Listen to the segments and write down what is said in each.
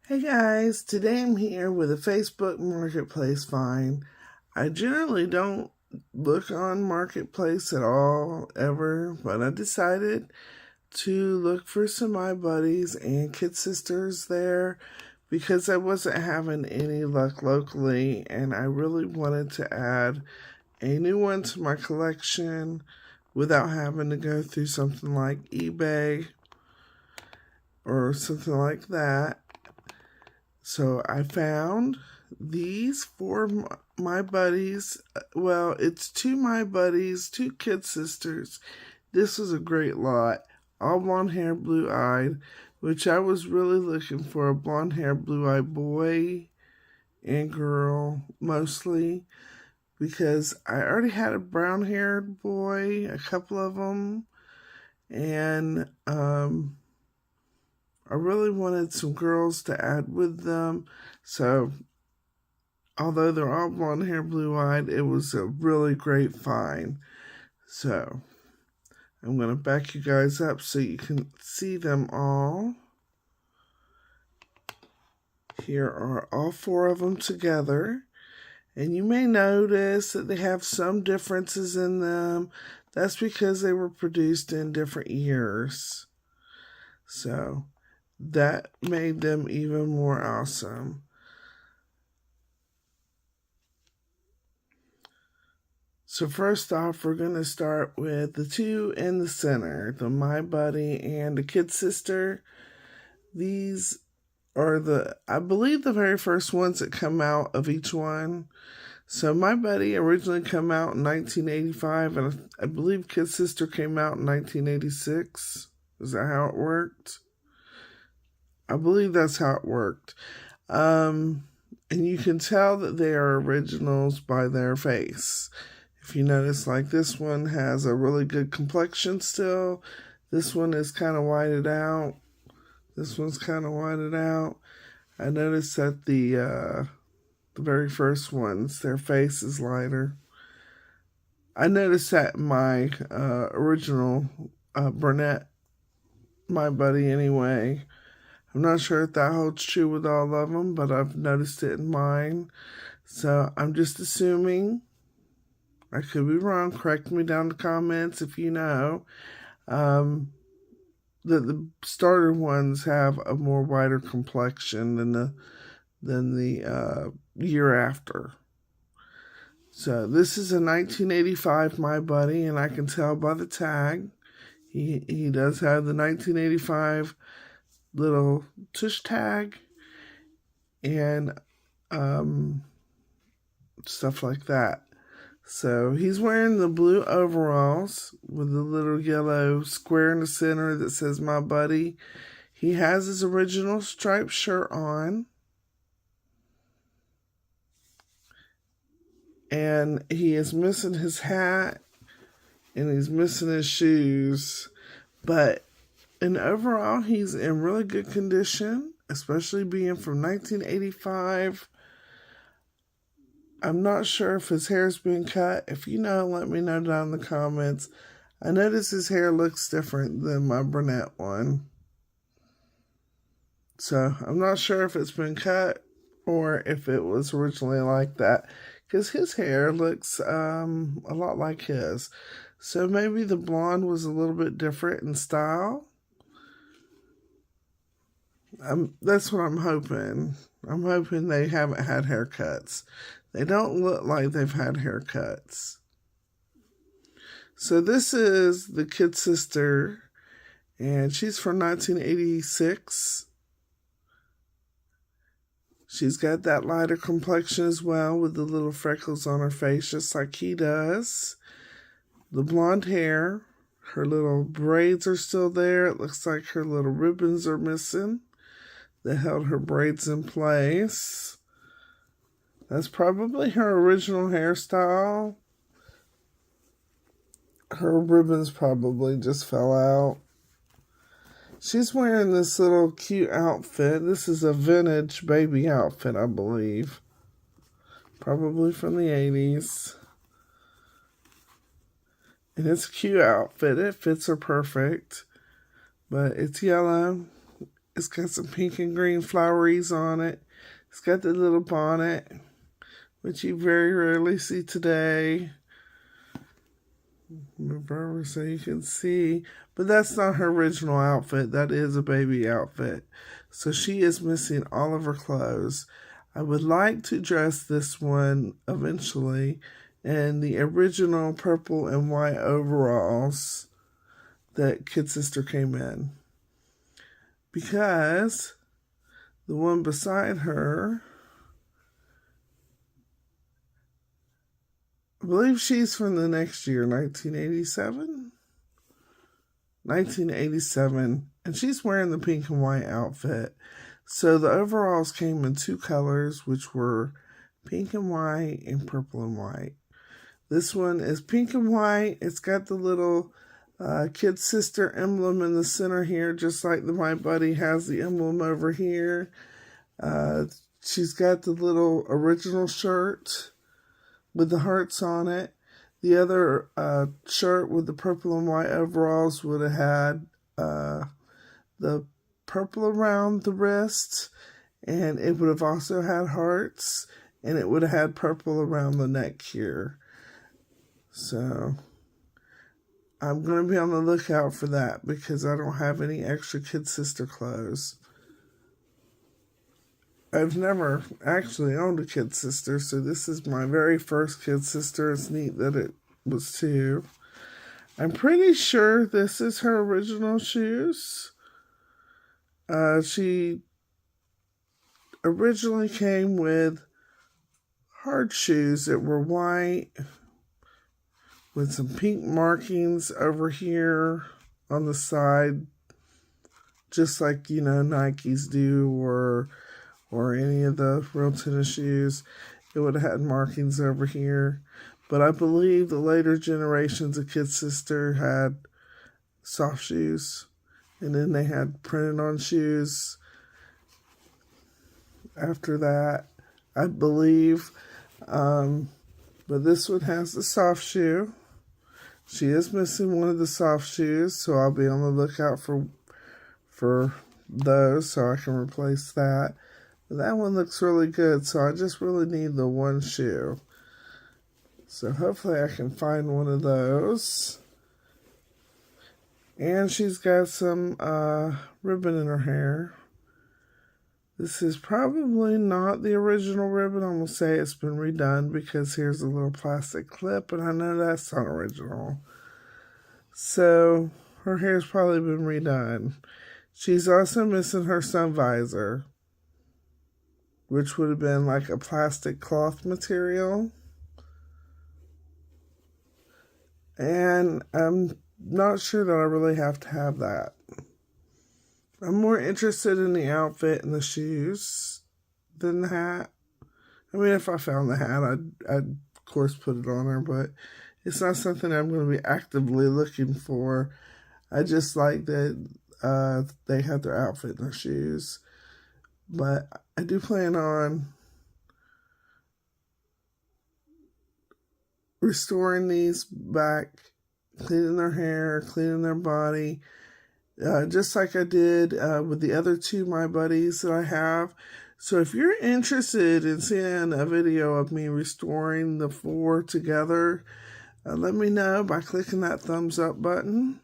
Hey guys, today I'm here with a Facebook Marketplace find. I generally don't look on Marketplace at all, ever, but I decided to look for some My Buddies and Kid Sisters there because I wasn't having any luck locally and I really wanted to add a new one to my collection without having to go through something like eBay or something like that. So I found these for My Buddies. Well, it's two My Buddies, two Kid Sisters. This was a great lot. All blonde hair, blue eyed, which I was really looking for a blonde hair, blue eyed boy and girl mostly because I already had a brown haired boy, a couple of them, and I really wanted some girls to add with them. So although they're all blonde hair, blue eyed, it was a really great find. So I'm going to back you guys up so you can see them all. Here are all four of them together. And you may notice that they have some differences in them. That's because they were produced in different years. So that made them even more awesome. So first off, we're going to start with the two in the center, the My Buddy and the Kid Sister. These are I believe the very first ones that come out of each one. So My Buddy originally came out in 1985, and I believe Kid Sister came out in 1986. Is that how it worked? I believe that's how it worked. And you can tell that they are originals by their face. If you notice, like this one has a really good complexion still. This one is kind of whited out. This one's kind of whited out. I noticed that the very first ones, their face is lighter. I noticed that my original brunette, My Buddy anyway. I'm not sure if that holds true with all of them, but I've noticed it in mine. So I'm just assuming. I could be wrong. Correct me down in the comments if you know. That the starter ones have a more whiter complexion than the year after. So this is a 1985 My Buddy, and I can tell by the tag. He does have the 1985 little tush tag and stuff like that. So he's wearing the blue overalls with the little yellow square in the center that says My Buddy. He has his original striped shirt on. And he is missing his hat and he's missing his shoes. But in overall, he's in really good condition, especially being from 1985. I'm not sure if his hair's been cut. If you know, let me know down in the comments. I notice his hair looks different than my brunette one. So I'm not sure if it's been cut or if it was originally like that. Because his hair looks a lot like his. So maybe the blonde was a little bit different in style. That's what I'm hoping. I'm hoping they haven't had haircuts. They don't look like they've had haircuts. So this is the Kid Sister, and she's from 1986. She's got that lighter complexion as well with the little freckles on her face, just like he does. The blonde hair, her little braids are still there. It looks like her little ribbons are missing that held her braids in place. That's probably her original hairstyle. Her ribbons probably just fell out. She's wearing this little cute outfit. This is a vintage baby outfit, I believe. Probably from the 80s. And it's a cute outfit. It fits her perfect. But it's yellow. It's got some pink and green floweries on it. It's got the little bonnet, which you very rarely see today. Move over so you can see. But that's not her original outfit. That is a baby outfit. So she is missing all of her clothes. I would like to dress this one eventually in the original purple and white overalls that Kid Sister came in. Because the one beside her, I believe she's from the next year, 1987? 1987, and she's wearing the pink and white outfit. So the overalls came in two colors, which were pink and white and purple and white. This one is pink and white. It's got the little Kid Sister emblem in the center here, just like the My Buddy has the emblem over here. She's got the little original shirt with the hearts on it. The other shirt with the purple and white overalls would have had the purple around the wrists, and it would have also had hearts, and it would have had purple around the neck here. So I'm going to be on the lookout for that because I don't have any extra Kid Sister clothes. I've never actually owned a Kid Sister, so this is my very first Kid Sister. It's neat that it was two. I'm pretty sure this is her original shoes. She originally came with hard shoes that were white with some pink markings over here on the side, just like, Nikes do or any of the real tennis shoes. It would have had markings over here. But I believe the later generations of Kid Sister had soft shoes. And then they had printed on shoes after that, I believe. But this one has the soft shoe. She is missing one of the soft shoes, so I'll be on the lookout for those so I can replace that. But that one looks really good, so I just really need the one shoe. So hopefully I can find one of those. And she's got some ribbon in her hair. This is probably not the original ribbon. I'm going to say it's been redone because here's a little plastic clip, and I know that's not original. So her hair's probably been redone. She's also missing her sun visor, which would have been like a plastic cloth material. And I'm not sure that I really have to have that. I'm more interested in the outfit and the shoes than the hat. I mean, if I found the hat, I'd of course put it on her, but it's not something I'm going to be actively looking for. I just like that they have their outfit and their shoes. But I do plan on restoring these back, cleaning their hair, cleaning their body, just like I did with the other two My Buddies that I have. So if you're interested in seeing a video of me restoring the four together, let me know by clicking that thumbs up button.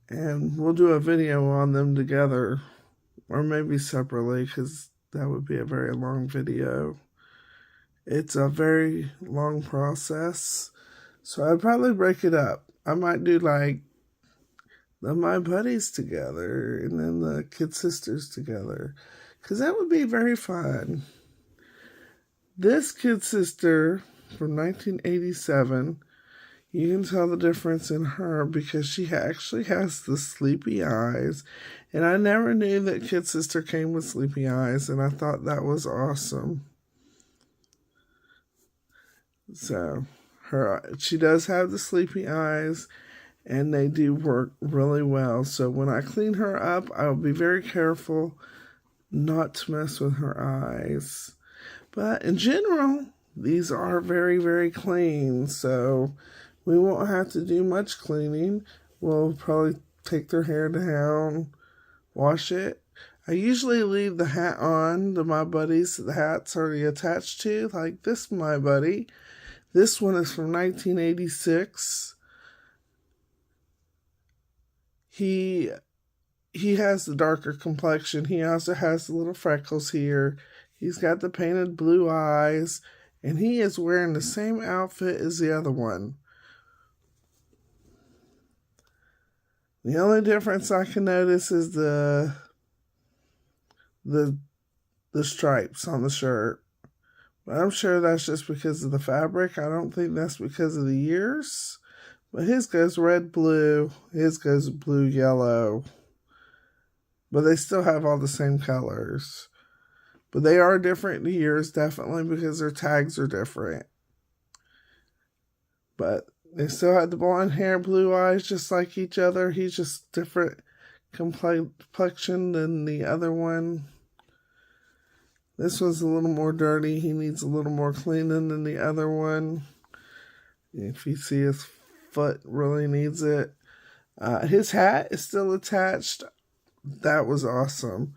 And we'll do a video on them together, or maybe separately, because that would be a very long video. It's a very long process, so I'd probably break it up. I might do like the My Buddies together and then the Kid Sisters together, because that would be very fun. This Kid Sister from 1987, you can tell the difference in her because she actually has the sleepy eyes, and I never knew that Kid Sister came with sleepy eyes, and I thought that was awesome. So she does have the sleepy eyes, and they do work really well. So when I clean her up, I'll be very careful not to mess with her eyes. But in general, these are very, very clean, so we won't have to do much cleaning. We'll probably take their hair down, wash it. I usually leave the hat on, My Buddies, the hat's already attached to, like this My Buddy. This one is from 1986. He has the darker complexion. He also has the little freckles here. He's got the painted blue eyes, and he is wearing the same outfit as the other one. The only difference I can notice is the stripes on the shirt. But I'm sure that's just because of the fabric. I don't think that's because of the years. But his goes red, blue. His goes blue, yellow. But they still have all the same colors. But they are different years, definitely, because their tags are different. But they still had the blonde hair, blue eyes, just like each other. He's just different complexion than the other one. This one's a little more dirty. He needs a little more cleaning than the other one. If you see his foot really needs it. His hat is still attached. That was awesome.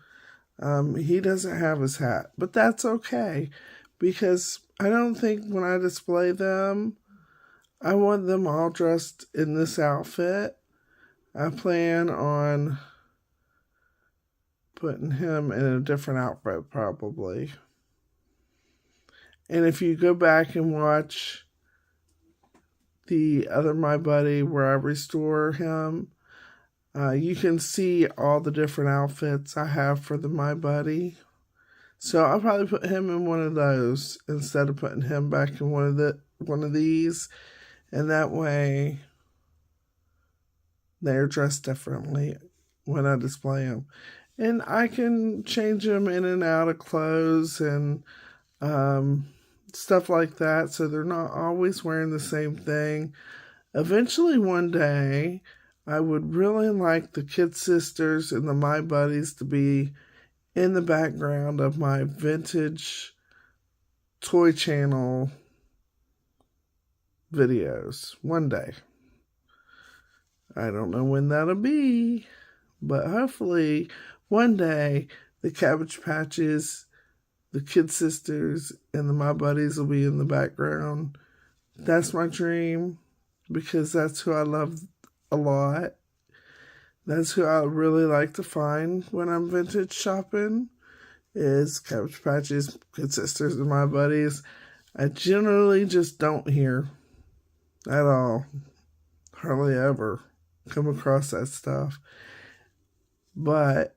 He doesn't have his hat, but that's okay, because I don't think when I display them, I want them all dressed in this outfit. I plan on putting him in a different outfit, probably. And if you go back and watch the other My Buddy where I restore him, you can see all the different outfits I have for the My Buddy. So I'll probably put him in one of those instead of putting him back in one of these. And that way they're dressed differently when I display them. And I can change them in and out of clothes and stuff like that, so they're not always wearing the same thing. Eventually, one day, I would really like the Kid Sisters and the My Buddies to be in the background of my vintage Toy Channel videos. One day. I don't know when that'll be, but hopefully one day the Cabbage Patches, the Kid Sisters, and the My Buddies will be in the background. That's my dream, because that's who I love a lot. That's who I really like to find when I'm vintage shopping, is Cabbage Patches, Kid Sisters, and My Buddies. I generally just don't hear at all. Hardly ever come across that stuff. But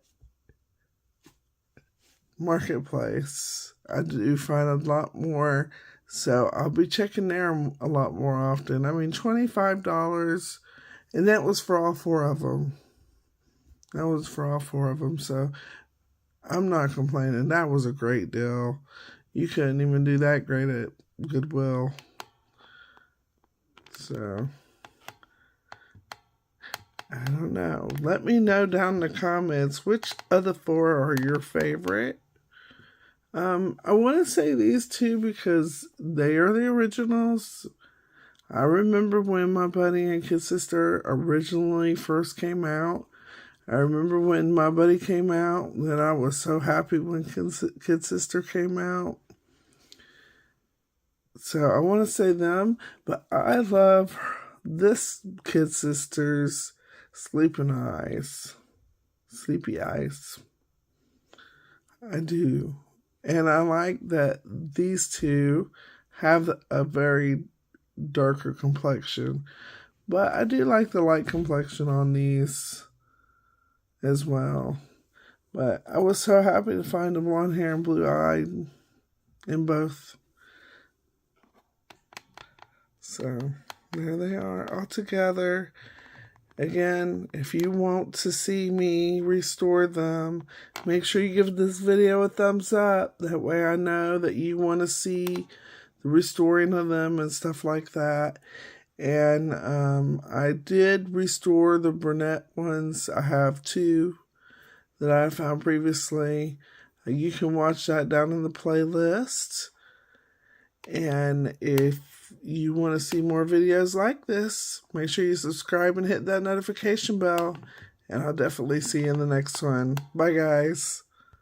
Marketplace, I do find a lot more, so I'll be checking there a lot more often. I mean, $25, and that was for all four of them. So I'm not complaining. That was a great deal. You couldn't even do that great at Goodwill. So I don't know. Let me know down in the comments which of the four are your favorite. I want to say these two because they are the originals. I remember when My Buddy and Kid Sister originally first came out. I remember when My Buddy came out, that I was so happy when Kid Sister came out. So I want to say them, but I love this Kid Sister's Sleepy Eyes. I do. And I like that these two have a very darker complexion. But I do like the light complexion on these as well. But I was so happy to find the blonde hair and blue eye in both. So there they are all together. Again, if you want to see me restore them, make sure you give this video a thumbs up. That way I know that you want to see the restoring of them and stuff like that. And I did restore the brunette ones. I have two that I found previously. You can watch that down in the playlist. And if you want to see more videos like this, make sure you subscribe and hit that notification bell. and I'll definitely see you in the next one. Bye, guys.